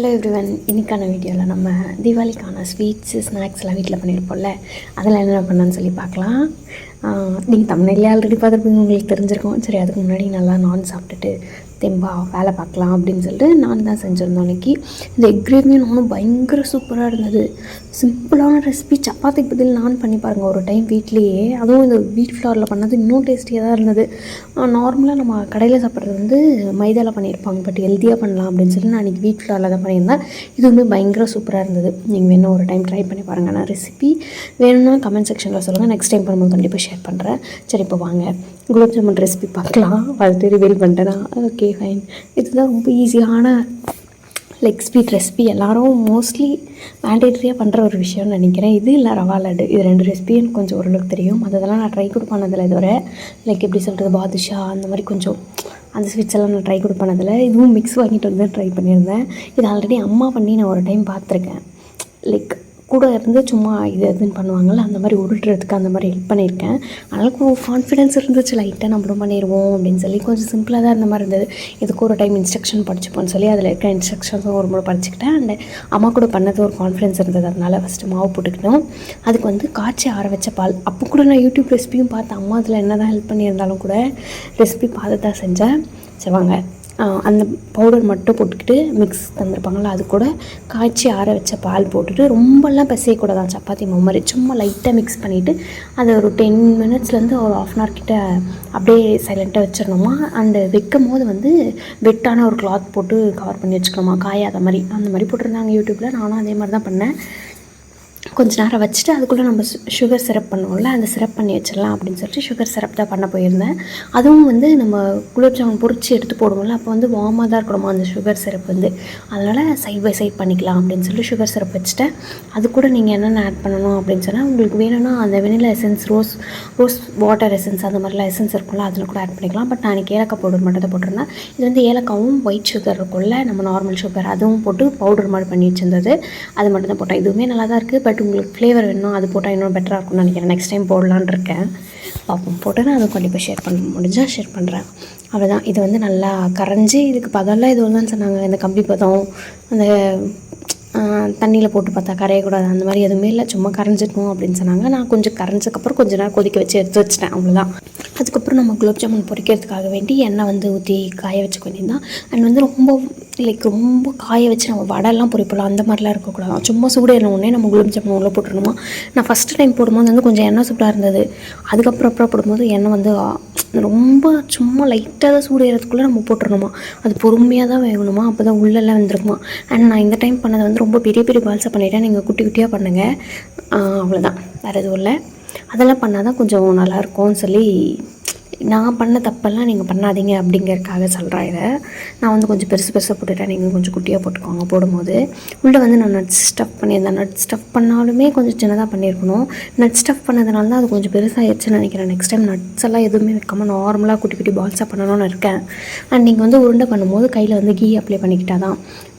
Hello everyone. இன்றைக்கான வீடியோவில் நம்ம தீபாவளிக்கான ஸ்வீட்ஸு ஸ்நாக்ஸ்லாம் வீட்டில் பண்ணியிருப்போம்ல, அதெல்லாம் என்னென்ன பண்ணான்னு சொல்லி பார்க்கலாம். நீங்கள் தமிழ்நிலையே ஆல்ரெடி பார்த்துருப்பீங்க, உங்களுக்கு தெரிஞ்சிருக்கும். சரி, அதுக்கு முன்னாடி நல்லா நான் சாப்பிட்டுட்டு தெம்பா வேலை பார்க்கலாம் அப்படின்னு சொல்லிட்டு நான் தான் செஞ்சுருந்தோம் அன்றைக்கி. இந்த எக் கிரேவியும் நானும் பயங்கர சூப்பராக இருந்தது. சிம்பிளான ரெசிபி, சப்பாத்திக்கு பதில் நான் பண்ணி பாருங்கள் ஒரு டைம் வீட்லேயே. அதுவும் இந்த வீட் ஃப்ளவரில் பண்ணது இன்னும் டேஸ்டியாக தான் இருந்தது. நார்மலாக நம்ம கடையில் சாப்பிட்றது வந்து மைதாவில் பண்ணியிருப்பாங்க, பட் ஹெல்த்தியாக பண்ணலாம் அப்படின்னு சொல்லி நான் அன்றைக்கி வீட் ஃப்ளவரில் தான் பண்ணியிருந்தேன். இதுவுமே பயங்கர சூப்பராக இருந்தது. நீங்கள் வேணும் ஒரு டைம் ட்ரை பண்ணி பாருங்கள். நான் ரெசிபி வேணும்னா கமெண்ட் செக்ஷனில் சொல்லுங்கள், நெக்ஸ்ட் டைம் பண்ணும்போது கண்டிப்பாக ஷேர் பண்ணுறேன். சரி, இப்போ வாங்க குலோப் ஜாமுன் ரெசிபி பார்க்கலாம். அது ரிவீல் பண்ணிட்டேன்னா ஓகே ஃபைன். இதுதான் ரொம்ப ஈஸியான ஸ்வீட் ரெசிபி, எல்லோரும் மோஸ்ட்லி மேண்டேட்ரியாக பண்ணுற ஒரு விஷயம்னு நினைக்கிறேன். இது இல்லை ரவா லட்டு, இது ரெண்டு ரெசிபி எனக்கு கொஞ்சம் ஓரளவுக்கு தெரியும். அதெல்லாம் நான் ட்ரை கூட பண்ணதில்லை இதுவரை. எப்படி சொல்கிறது, பாதுஷா அந்த மாதிரி கொஞ்சம் அந்த ஸ்வீட்ஸ் எல்லாம் நான் ட்ரை கூட பண்ணதில்லை. இதுவும் மிக்ஸ் வாங்கிட்டு வந்து ட்ரை பண்ணியிருந்தேன். இது ஆல்ரெடி அம்மா பண்ணி நான் ஒரு டைம் பார்த்துருக்கேன். கூட இருந்து சும்மா இது எதுன்னு பண்ணுவாங்கள்ல, அந்த மாதிரி உருட்டுறதுக்கு அந்த மாதிரி ஹெல்ப் பண்ணியிருக்கேன். அதனால் கான்ஃபிடென்ஸ் இருந்துச்சு, லைட்டாக நம்மளும் பண்ணிடுவோம் அப்படின்னு சொல்லி. கொஞ்சம் சிம்பிளாக தான் இருந்த மாதிரி இருந்தது. இதுக்கு ஒரு டைம் இன்ஸ்ட்ரக்ஷன் படிச்சுப்போன்னு சொல்லி அதில் இருக்க இன்ஸ்ட்ரக்ஷன்ஸும் ஒரு முறை படிச்சுக்கிட்டேன். அண்ட் அம்மா கூட பண்ணது ஒரு கான்ஃபிடென்ஸ் இருந்தது. அதனால் ஃபஸ்ட்டு மாவு போட்டுக்கிட்டோம். அதுக்கு வந்து காய்ச்சி ஆற வச்ச பால். அப்போ கூட நான் யூடியூப் ரெசிபியும் பார்த்தேன். அம்மா அதில் என்ன தான் ஹெல்ப் பண்ணியிருந்தாலும் கூட ரெசிபி பார்த்து தான் செஞ்சேன். சரி வாங்க, அந்த பவுடர் மட்டும் போட்டுக்கிட்டு மிக்ஸ் தந்துருப்பாங்களா, அது கூட காய்ச்சி ஆற வச்ச பால் போட்டுட்டு ரொம்பலாம் பிசையக்கூடாதான், சப்பாத்தி மாவு மாதிரி சும்மா லைட்டாக மிக்ஸ் பண்ணிவிட்டு அதை ஒரு 10 மினிட்ஸ்லேருந்து ஒரு 1/2 hour கிட்ட அப்படியே சைலண்ட்டாக வச்சிடணுமா. அந்த வைக்கும் போது வந்து வெட்டான ஒரு கிளாத் போட்டு கவர் பண்ணி வச்சுக்கணுமா, காயாத மாதிரி. அந்த மாதிரி போட்டிருந்தாங்க யூடியூப்பில். நானும் அதே மாதிரி தான் பண்ணேன். கொஞ்சம் நேரம் வச்சுட்டு அதுக்குள்ளே நம்ம சுகர் சிரப் பண்ணுவோம்ல, அந்த சிரப் பண்ணி வச்சிடலாம் அப்படின்னு சொல்லிட்டு சுகர் சிரப் தான் பண்ண போயிருந்தேன். அதுவும் வந்து நம்ம குலோப் ஜாமுன் பொரிச்சு எடுத்து போடுவோம்ல, அப்போ வந்து வார்மாக தான் இருக்கணுமா அந்த சுகர் சிரப் வந்து. அதனால் சைட் பை சைட் பண்ணிக்கலாம் அப்படின்னு சொல்லி சுகர் சிரப் வச்சுட்டேன். அது கூட நீங்கள் என்னென்ன ஆட் பண்ணணும் அப்படின்னு சொன்னால், உங்களுக்கு வேணும்னா அந்த vanilla essence, rose water essence அந்த மாதிரிலாம் எசன்ஸ் இருக்கும்ல, அதில் கூட ஆட் பண்ணிக்கலாம். பட் நான் எனக்கு ஏலக்காய் பவுடர் மட்டும் தான் போட்டிருந்தேன். இது வந்து ஏலக்காவும் ஒயிட் சுகர் இருக்கும்ல, நம்ம நார்மல் சுகர், அதுவும் போட்டு பவுடர் மாதிரி பண்ணி வச்சிருந்தது. அது மட்டும் தான் போட்டேன். இதுவுமே நல்லா தான் இருக்குது. பட் உங்களுக்கு ஃப்ளேவர் வேணும், அது போட்டால் இன்னும் பெட்டராக இருக்கும்னு நினைக்கிறேன். நெக்ஸ்ட் டைம் போடலான்னு இருக்கேன். பார்ப்போம், போட்டேன்னா அதை கண்டிப்பாக ஷேர் பண்ண முடிஞ்சால் ஷேர் பண்ணுறேன். அவ்வளோதான். இது வந்து நல்லா கரைஞ்சி, இதுக்கு பதம்லாம் இது ஒன்றுன்னு சொன்னாங்க. இந்த கம்பி பதம், அந்த தண்ணியில் போட்டு பார்த்தா கரையக்கூடாது, அந்த மாதிரி எதுவுமே இல்லை, சும்மா கரைஞ்சிடணும் அப்படின்னு சொன்னாங்க. நான் கொஞ்சம் கரைஞ்சதுக்கப்புறம் கொஞ்சம் நேரம் கொதிக்க வச்சு எடுத்து வச்சிட்டேன், அவ்வளோதான். அதுக்கப்புறம் நம்ம குலோப் ஜாமுன் பொரிக்கிறதுக்காக வேண்டி எண்ணெய் வந்து ஊற்றி காய வச்சுக்க வேண்டியதுதான். அண்ட் வந்து ரொம்ப காய வச்சு நம்ம வடைலாம் பொரிப்போம் அந்த மாதிரிலாம் இருக்கக்கூடாது. சும்மா சூடு உடனே நம்ம குலோப் ஜாமுன் உள்ளே போட்டுருணுமா. நான் ஃபஸ்ட்டு டைம் போடும்போது வந்து கொஞ்சம் எண்ணெய் சூடாக இருந்தது. அப்புறம் போடும்போது எண்ணெய் வந்து ரொம்ப சும்மா லைட்டாக தான் சூடு ஏறதுக்குள்ளே நம்ம போட்டுருணுமா. அது பொறுமையாக தான் வேகணுமா, அப்போ தான் உள்ளெல்லாம் வந்துருக்குமா. அண்ட் நான் இந்த டைம் பண்ணது வந்து ரொம்ப பெரிய பெரிய பால்ஸாக பண்ணிவிட்டேன். நீங்கள் குட்டி குட்டியாக பண்ணுங்கள், அவ்வளோதான், வேறு எதுவும் இல்லை. அதெல்லாம் பண்ணால் தான் கொஞ்சம் நல்லாயிருக்கும்னு சொல்லி நான் பண்ண தப்பெல்லாம் நீங்கள் பண்ணாதீங்க அப்படிங்கிறதுக்காக சொல்கிறேன். இதை நான் வந்து கொஞ்சம் பெருசு பெருசாக போட்டுவிட்டேன், நீங்கள் கொஞ்சம் குட்டியாக போட்டுக்கோங்க. போடும்போது உள்ளே வந்து நான் நட்ஸ் ஸ்டஃப் பண்ணியிருந்தேன். நட்ஸ் ஸ்டஃப் பண்ணாலுமே கொஞ்சம் சின்னதாக பண்ணியிருக்கணும். நட்ஸ் ஸ்டஃப் பண்ணதுனால தான் அது கொஞ்சம் பெருசாகிடுச்சுன்னு நினைக்கிறேன். நெக்ஸ்ட் டைம் நட்ஸ் எல்லாம் எதுவுமே வைக்காமல் நார்மலாக குட்டி குட்டி பால்ஸாக பண்ணணும்னு இருக்கேன். அண்ட் நீங்கள் வந்து உருண்டை பண்ணும்போது கையில் வந்து கீ அப்ளை பண்ணிக்கிட்டால் தான்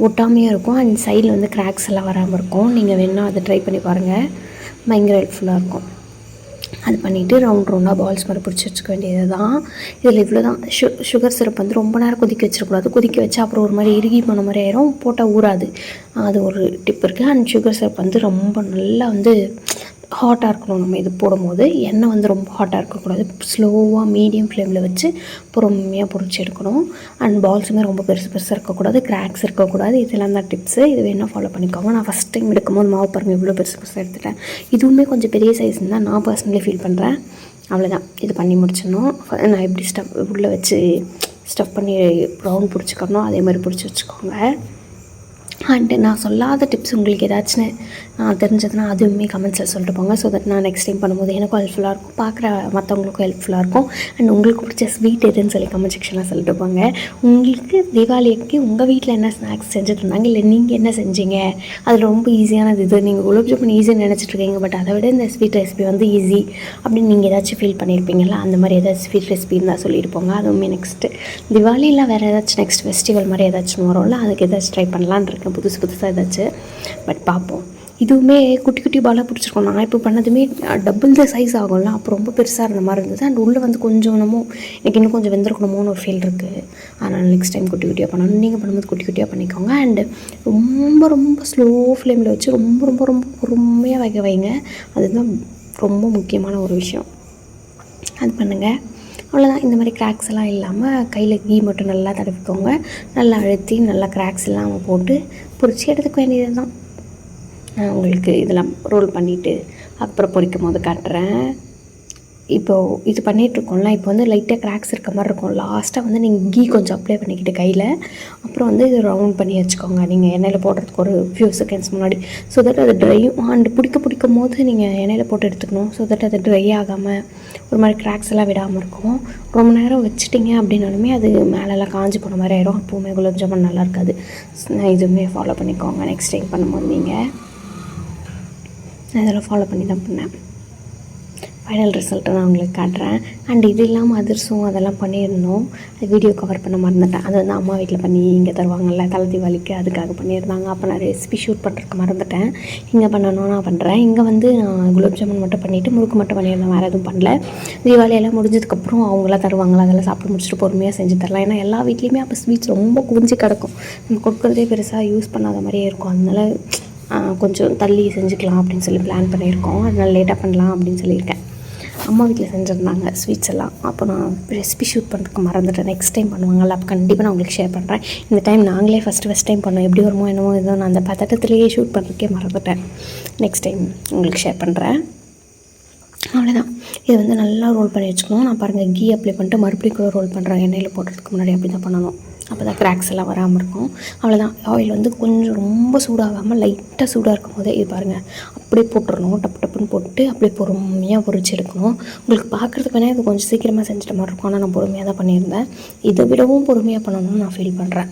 ஒட்டாமையாக இருக்கும். அண்ட் சைடில் வந்து கிராக்ஸ் எல்லாம் வராமல் இருக்கும். நீங்கள் வேணால் அதை ட்ரை பண்ணி பாருங்கள், பயங்கர ஹெல்ப்ஃபுல்லாக இருக்கும். அது பண்ணிவிட்டு ரவுண்டாக பால்ஸ் மாதிரி பிடிச்சி வச்சுக்க வேண்டியது தான். இதில் இவ்வளோ தான். சுகர் சிரப் வந்து ரொம்ப நேரம் கொதிக்க வச்சிடக்கூடாது. கொதிக்க வச்சா அப்புறம் ஒரு மாதிரி இறுகி போன மாதிரி ஆயிரும், போட்டால் ஊறாது. அது ஒரு டிப் இருக்குது. அண்ட் சுகர் சிரப் வந்து ரொம்ப நல்லா வந்து ஹாட்டாக இருக்கணும். நம்ம இது போடும்போது எண்ணெய் வந்து ரொம்ப ஹாட்டாக இருக்கக்கூடாது. ஸ்லோவாக மீடியம் ஃப்ளேமில் வச்சு பொறுமையாக பொரிச்சு எடுக்கணும். அண்ட் பால்ஸுமே ரொம்ப பெருசாக இருக்கக்கூடாது, கிராக்ஸ் இருக்கக்கூடாது. இதெல்லாம் தான் டிப்ஸு. இது வேணால் ஃபாலோ பண்ணிக்கோங்க. நான் ஃபஸ்ட் டைம் எடுக்கும்போது மாவு பாருங்கள் இவ்வளோ பெருசாக எடுத்துட்டேன். இதுவுமே கொஞ்சம் பெரிய சைஸ்ன்னு தான் நான் பர்சனலி ஃபீல் பண்ணுறேன். அவ்வளோதான், இது பண்ணி முடிச்சிடணும். நான் எப்படி உள்ளே வச்சு ஸ்டஃப் பண்ணி ரவுண்ட் பிடிச்சிக்கணும், அதே மாதிரி பிடிச்சி வச்சுக்கோங்க. அண்டு நான் சொல்லாத டிப்ஸ் உங்களுக்கு ஏதாச்சும் தெரிஞ்சதுன்னா அதுவுமே கமெண்ட்ஸில் சொல்லிட்டு போங்க. ஸோ தட் நான் நெக்ஸ்ட் டைம் பண்ணும்போது எனக்கும் ஹெல்ப்ஃபுல்லாக இருக்கும், பார்க்குற மற்றவங்களுக்கும் ஹெல்ப்ஃபுல்லாக இருக்கும். அண்ட் உங்களுக்கு பிடிச்ச ஸ்வீட் எதுன்னு சொல்லி கமெண்ட் செக்ஷனில் சொல்லிட்டு போங்க. உங்களுக்கு தீபாவளிக்கு உங்கள் வீட்டில் என்ன ஸ்நாக்ஸ் செஞ்சுட்டு இருந்தாங்க, இல்லை நீங்கள் என்ன செஞ்சீங்க, அதில் ரொம்ப ஈஸியானது இது. நீங்கள் குலோப் ஜாமுன் ஈஸியாக நினச்சிட்ருக்கீங்க, பட் அதை விட இந்த ஸ்வீட் ரெசிபி வந்து ஈஸி அப்படின்னு நீங்கள் ஏதாச்சும் ஃபீல் பண்ணியிருப்பீங்களா, அந்த மாதிரி ஏதாச்சும் ஸ்வீட் ரெசிபி இருந்தால் சொல்லிட்டு போங்க. அதுவுமே நெக்ஸ்ட்டு தீபாவளியில் வேறு ஏதாச்சும் நெக்ஸ்ட் ஃபெஸ்டிவல் மாதிரி ஏதாச்சும் வரும்ல, அதுக்கு ஏதாச்சும் ட்ரை பண்ணலான்னு இருக்கேன், புதுசாக ஏதாச்சும். பட் பார்ப்போம். இதுவுமே குட்டி குட்டி பாலாக பிடிச்சிருக்கோம். நான் இப்போ பண்ணதுமே டபுள் த சைஸ் ஆகும்ல, அப்போ ரொம்ப பெருசாக இருந்த மாதிரி இருந்தது. அண்ட் உள்ளே வந்து கொஞ்சம் எனக்கு இன்னும் கொஞ்சம் வெந்திருக்கணுமோன்னு ஒரு ஃபீல் இருக்குது. அதனால் நெக்ஸ்ட் டைம் குட்டி குட்டியாக பண்ணணும். நீங்கள் பண்ணும்போது குட்டி குட்டியாக பண்ணிக்கோங்க. அண்டு ரொம்ப ரொம்ப ஸ்லோ ஃப்ளேமில் வச்சு ரொம்ப ரொம்ப ரொம்ப பொறுமையாக வைக்க வைங்க. அதுதான் ரொம்ப முக்கியமான ஒரு விஷயம். அது பண்ணுங்கள். அவ்வளோதான். இந்த மாதிரி கிராக்ஸ் எல்லாம் இல்லாமல் கையில் கீ மட்டும் நல்லா தடவிக்கோங்க. நல்லா அழுத்தி நல்லா கிராக்ஸ் இல்லாமல் போட்டு பொரிச்சு எடுத்துக்க வேண்டியது தான். நான் உங்களுக்கு இதெல்லாம் ரோல் பண்ணிவிட்டு அப்புறம் பொரிக்கும் போது காட்டுறேன். இப்போது இது பண்ணிகிட்ருக்கோம்ல, இப்போ வந்து லைட்டாக கிராக்ஸ் இருக்க மாதிரி இருக்கும். லாஸ்ட்டாக வந்து நீங்கள் கீ கொஞ்சம் அப்ளை பண்ணிக்கிட்டு கையில் அப்புறம் வந்து இது ரவுண்ட் பண்ணி வச்சுக்கோங்க. நீங்கள் எண்ணெயில் போடுறதுக்கு ஒரு ஃபியூ செகண்ட்ஸ் முன்னாடி. ஸோ தட் அது ட்ரையும் அண்ட் பிடிக்கும் போது நீங்கள் எண்ணெயில் போட்டு எடுத்துக்கணும். ஸோ தட் அது ட்ரை ஆகாமல் ஒரு மாதிரி கிராக்ஸ் எல்லாம் விடாமல் இருக்கும். ரொம்ப நேரம் வச்சுட்டிங்க அப்படின்னாலுமே அது மேலெல்லாம் காஞ்சி போன மாதிரி ஆயிடும். அப்போவுமே குலோப் ஜாமுன் நல்லா இருக்காது. இதுவுமே ஃபாலோ பண்ணிக்கோங்க நெக்ஸ்ட் டைம் பண்ணும்போது. நீங்கள் நான் இதெல்லாம் ஃபாலோ பண்ணி தான் பண்ணேன். ஃபைனல் ரிசல்ட்டை நான் உங்களுக்கு காட்டுறேன். அண்ட் இது இல்லாமல் அதிர்சம் அதெல்லாம் பண்ணியிருந்தோம். வீடியோ கவர் பண்ண மறந்துட்டேன். அது வந்து அம்மா வீட்டில் பண்ணி இங்கே தருவாங்கள்ல தலை தீபாவளிக்கு, அதுக்காக பண்ணியிருந்தாங்க. அப்போ நான் ரெசிபி ஷூட் பண்ணுறதுக்கு மறந்துட்டேன். இங்கே பண்ணணும் நான் பண்ணுறேன். இங்கே வந்து நான் குலோப் ஜாமுன் மட்டும் பண்ணிவிட்டு முறுக்கு மட்டும் பண்ணியிருந்தேன். வேறு எதுவும் பண்ணல. தீபாவளியெல்லாம் முடிஞ்சதுக்கப்புறம் அவங்களாம் தருவாங்களா, அதெல்லாம் சாப்பிட்டு முடிச்சுட்டு பொறுமையாக செஞ்சு தரலாம். ஏன்னா எல்லா வீட்லேயுமே அப்போ ஸ்வீட்ஸ் ரொம்ப குவிஞ்சு கிடக்கும். நம்ம கொடுக்குறதே பெருசாக யூஸ் பண்ணாத மாதிரியே இருக்கும். அதனால கொஞ்சம் தள்ளி செஞ்சுக்கலாம் அப்படின்னு சொல்லி பிளான் பண்ணியிருக்கோம். அதனால் லேட்டாக பண்ணலாம் அப்படின்னு சொல்லியிருக்கேன். அம்மா வீட்டில் செஞ்சுருந்தாங்க ஸ்வீட்ஸ் எல்லாம். அப்போ நான் ரெசிபி ஷூட் பண்ணுறதுக்கு மறந்துட்டேன். நெக்ஸ்ட் டைம் பண்ணுவாங்கள்ல, அப்போ கண்டிப்பாக நான் உங்களுக்கு ஷேர் பண்ணுறேன். இந்த டைம் நாங்களே ஃபஸ்ட் டைம் பண்ணோம். எப்படி வருமோ என்னமோ ஏதோ நான் அந்த பதட்டத்துலேயே ஷூட் பண்ணுறதுக்கே மறந்துட்டேன். நெக்ஸ்ட் டைம் உங்களுக்கு ஷேர் பண்ணுறேன். அவ்வளோதான். இது வந்து நல்லா ரோல் பண்ணி வச்சுக்கணும். நான் பாருங்கள் கீ அப்ளை பண்ணிட்டு மறுபடியும் கூட ரோல் பண்ணுறேன். எண்ணெயில் போடுறதுக்கு முன்னாடி அப்படி தான் பண்ணணும். அப்போ தான் கிராக்ஸ் எல்லாம் வராமல் இருக்கும். அவ்வளோதான். ஆயில் வந்து கொஞ்சம் ரொம்ப சூடாகாமல் லைட்டாக சூடாக இருக்கும் போதே இது பாருங்கள் அப்படியே போட்டுடணும். டப்புன்னு போட்டு அப்படியே பொறுமையாக பொரிச்சு எடுக்கணும். உங்களுக்கு பார்க்குறதுக்கு வேணால் இது கொஞ்சம் சீக்கிரமாக செஞ்சுட்ட மாதிரி இருக்கும். ஆனால் நான் பொறுமையாக தான் பண்ணியிருந்தேன். இதை விடவும் பொறுமையாக பண்ணணும்னு நான் ஃபீல் பண்ணுறேன்.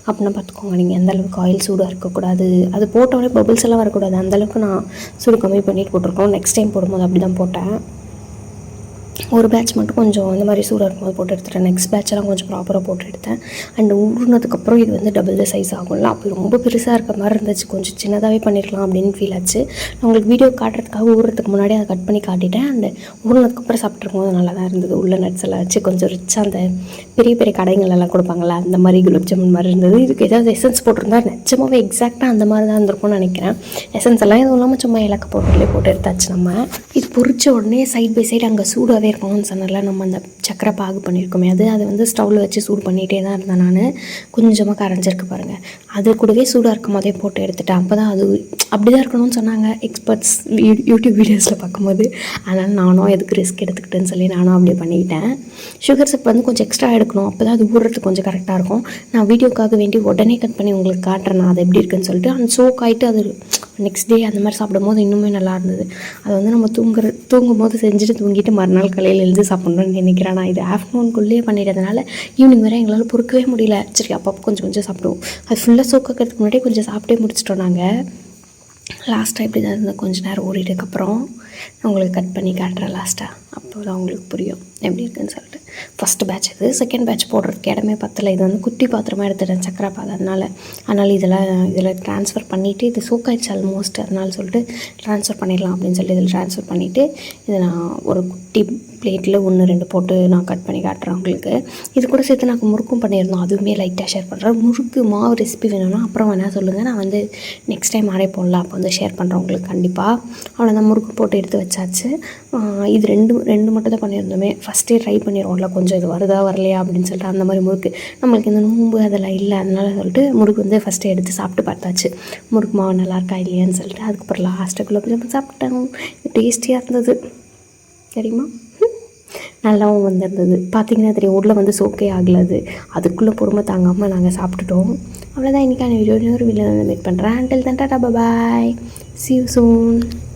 அப்படின்னா பார்த்துக்கோங்க நீங்கள் எந்தளவுக்கு ஆயில் சூடாக இருக்கக்கூடாது. அது போட்டோடனே பபிள்ஸ் எல்லாம் வரக்கூடாது. அந்தளவுக்கு நான் சூடு கம்மி பண்ணிட்டு போட்டிருக்கோம். நெக்ஸ்ட் டைம் போடும்போது அப்படி தான் போட்டேன். ஒரு பேட்ச் மட்டும் கொஞ்சம் இந்த மாதிரி சூடாக இருக்கும்போது போட்டு எடுத்துட்டேன். நெக்ஸ்ட் பேட்செல்லாம் கொஞ்சம் ப்ராப்பராக போட்டு எடுத்தேன். அண்ட் ஊறினதுக்கப்புறம் இது வந்து டபுள் த சைஸ் ஆகும்ல, அப்போ ரொம்ப பெருசாக இருக்க மாதிரி இருந்துச்சு. கொஞ்சம் சின்னதாகவே பண்ணியிருக்கலாம் அப்படின்னு ஃபீல் ஆச்சு. நான் உங்களுக்கு வீடியோ காட்டுறதுக்காக ஊறுறதுக்கு முன்னாடி அதை கட் பண்ணி காட்டிட்டேன். அண்ட் ஊறினதுக்கப்புறம் சாப்பிட்ருக்கும் போது நல்லா தான் இருந்தது. உள்ள நட்ஸ் எல்லாம் வச்சு கொஞ்சம் ரிச்சாக அந்த பெரிய பெரிய கடைகளெல்லாம் கொடுப்பாங்கள்ல, அந்த மாதிரி குலோப் ஜாமுன் மாதிரி இருந்தது. இதுக்கு ஏதாவது எசன்ஸ் போட்டிருந்தா நிச்சயமாகவே எக்ஸாக்டாக அந்த மாதிரி தான் இருந்திருக்கும்னு நினைக்கிறேன். எசன்ஸ் எல்லாம் எதுவும் இல்லாமல் சும்மா இலக்க போட்டு எடுத்தாச்சு. நம்ம இது பொரிச்ச உடனே சைட் பை சைடு அங்கே சூடாகவே இருக்கணும்னு சொன்னால நம்ம அந்த சக்கரை பாகு பண்ணியிருக்கோமே அது வந்து ஸ்டவ்வில் வச்சு சூடு பண்ணிகிட்டே தான் இருந்தேன். நான் கொஞ்சமாக கரைஞ்சிருக்கு பாருங்கள். அது கூடவே சூடாக இருக்கும் போதே போட்டு எடுத்துட்டேன். அப்போ தான் அது அப்படி தான் இருக்கணும்னு சொன்னாங்க எக்ஸ்பர்ட்ஸ் யூடியூப் வீடியோஸில் பார்க்கும்போது. அதனால் நானும் எதுக்கு ரிஸ்க் எடுத்துக்கிட்டேன்னு சொல்லி நானும் அப்படியே பண்ணிக்கிட்டேன். சுகர் சிப் வந்து கொஞ்சம் எக்ஸ்ட்ரா எடுக்கணும். அப்போ தான் அது ஊடுறதுக்கு கொஞ்சம் கரெக்டாக இருக்கும். நான் வீடியோக்காக வேண்டி உடனே கட் பண்ணி உங்களுக்கு காட்டுறேன் நான் அது எப்படி இருக்குன்னு சொல்லிட்டு. அந்த சோக் ஆகிட்டு அது நெக்ஸ்ட் டே அந்த மாதிரி சாப்பிடும்போது இன்னுமே நல்லா இருந்தது. அது வந்து நம்ம தூங்கும் போது செஞ்சுட்டு தூங்கிட்டு மறுநாள் காலையில் எழுந்து சாப்பிட்ணுன்னு நினைக்கிறேன். நான் இது ஆஃப்டர்நூனுக்குள்ளேயே பண்ணிடுறதுனால ஈவினிங் வரை எங்களால் பொறுக்கவே முடியல. சரி அப்பப்போ கொஞ்சம் சாப்பிடுவோம். அது ஃபுல்லாக சோக்காக்கிறதுக்கு முன்னாடி கொஞ்சம் சாப்பிட்டே முடிச்சிட்டோம் நாங்கள். லாஸ்ட்டாக இப்படி தான் இருந்தது. கொஞ்சம் நேரம் ஓடிட்டதுக்கப்புறம் நான் உங்களுக்கு கட் பண்ணி காட்டுறேன் லாஸ்ட்டாக. அப்போ தான் உங்களுக்கு புரியும் எப்படி இருக்குதுன்னு சொல்லிட்டு. ஃபஸ்ட்டு பேட்ச் இது. செகண்ட் பேட்ச் போடுறதுக்கு இடமே பத்தலை. இது வந்து குட்டி பாத்திரமாக எடுத்துட்டேன் சக்கரை பாகு. அதனால் இதில் ட்ரான்ஸ்ஃபர் பண்ணிவிட்டு இது சோக்காயிடுச்சு ஆல்மோஸ்ட். அதனால் சொல்லிட்டு ட்ரான்ஸ்ஃபர் பண்ணிடலாம் அப்படின்னு சொல்லிட்டு இதில் ட்ரான்ஸ்ஃபர் பண்ணிவிட்டு இதை நான் ஒரு குட்டி பிளேட்டில் 1-2 போட்டு நான் கட் பண்ணி காட்டுறேன் உங்களுக்கு. இது கூட சேர்த்து நாங்கள் முறுக்கும் பண்ணியிருந்தோம். அதுவுமே லைட்டாக ஷேர் பண்ணுறேன். முறுக்கு மாவு ரெசிபி வேணும்னா அப்புறம் வேணால் சொல்லுங்கள். நான் வந்து நெக்ஸ்ட் டைம் அரைப்போம்ல அப்போ வந்து ஷேர் பண்ணுறேன் உங்களுக்கு கண்டிப்பாக. அவ்வளோதான். முறுக்கு போட்டு எடுத்து வச்சாச்சு. இது ரெண்டு மட்டும் தான் பண்ணியிருந்தோமே. ஃபஸ்ட்டே ட்ரை பண்ணிடுவோம்ல கொஞ்சம் இது வருதா வரலையா அப்படின்னு சொல்லிட்டு. அந்த மாதிரி முறுக்கு நம்மளுக்கு இந்த நோம்பு அதெல்லாம் இல்லை. அதனால சொல்லிட்டு முறுக்கு வந்து ஃபஸ்ட்டு எடுத்து சாப்பிட்டு பார்த்தாச்சு. முறுக்கு மாவு நல்லா இருக்கா இல்லையான்னு சொல்லிட்டு. அதுக்கப்புறம் லாஸ்ட்டாக குலோப் ஜாமுன் சாப்பிட்டேன். டேஸ்டியாக இருந்தது தெரியுமா. நல்லாவும் வந்திருந்தது. பார்த்திங்கன்னா தெரியும் உள்ளே வந்து சோக்கே ஆகலது. அதுக்குள்ளே பொறுமை தாங்காமல் நாங்கள் சாப்பிட்டுட்டோம். அவ்வளோதான். இன்றைக்கான வீடியோ இன்னொரு வீடியோவில் மீட் பண்ணுறேன். until then Tata bye. see you soon.